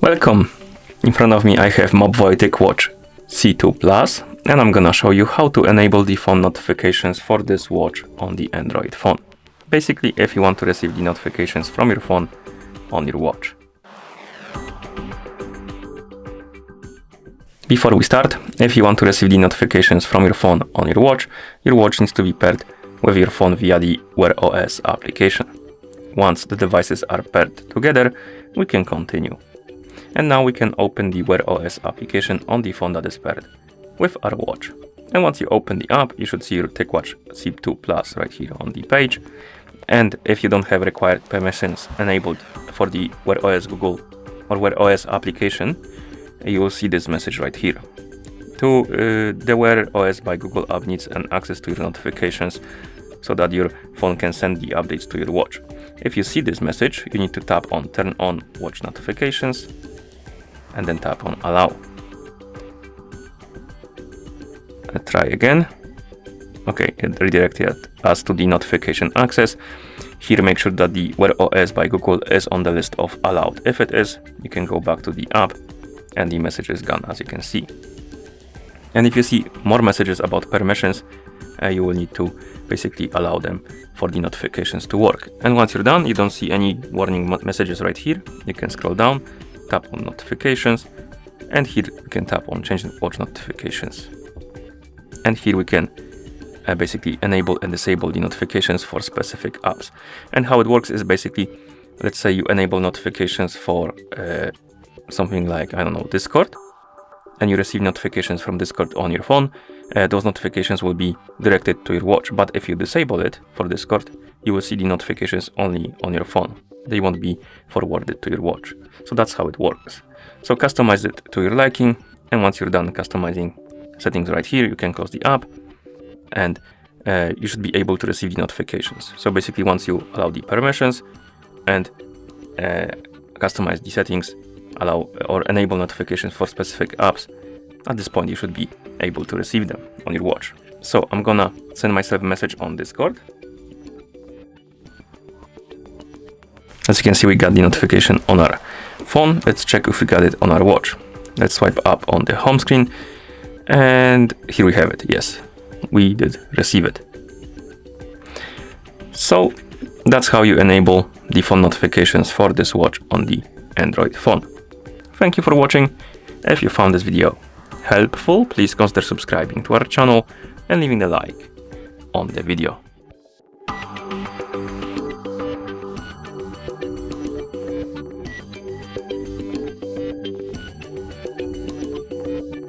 Welcome! In front of me I have MOBVOI TicWatch C2 Plus, and I'm gonna show you how to enable the phone notifications for this watch on the Android phone. Basically, if you want to receive the notifications from your phone on your watch. Before we start, if you want to receive the notifications from your phone on your watch needs to be paired with your phone via the Wear OS application. Once the devices are paired together, we can continue. And now we can open the Wear OS application on the phone that is paired with our watch. And once you open the app, you should see your TicWatch C2 Plus right here on the page. And if you don't have required permissions enabled for the Wear OS Google or Wear OS application, you will see this message right here. The Wear OS by Google app needs an access to your notifications so that your phone can send the updates to your watch. If you see this message, you need to tap on Turn on Watch Notifications and then tap on Allow. Try again. Okay, it redirected us to the notification access. Here, make sure that the Wear OS by Google is on the list of allowed. If it is, you can go back to the app and the message is gone, as you can see. And if you see more messages about permissions, you will need to basically allow them for the notifications to work. And once you're done, you don't see any warning messages right here. You can scroll down, tap on notifications, and here you can tap on change watch notifications. And here we can basically enable and disable the notifications for specific apps. And how it works is basically, let's say you enable notifications for something like, I don't know, Discord, and you receive notifications from Discord on your phone. Those notifications will be directed to your watch. But if you disable it for Discord, you will see the notifications only on your phone. They won't be forwarded to your watch. So that's how it works. So customize it to your liking. And once you're done customizing settings right here, you can close the app and you should be able to receive the notifications. So basically, once you allow the permissions and customize the settings, allow or enable notifications for specific apps, at this point you should be able to receive them on your watch. So I'm gonna send myself a message on Discord. As you can see, we got the notification on our phone. Let's check if we got it on our watch. Let's swipe up on the home screen, and here we have it. Yes, we did receive it. So that's how you enable the phone notifications for this watch on the Android phone. Thank you for watching. If you found this video helpful, please consider subscribing to our channel and leaving a like on the video.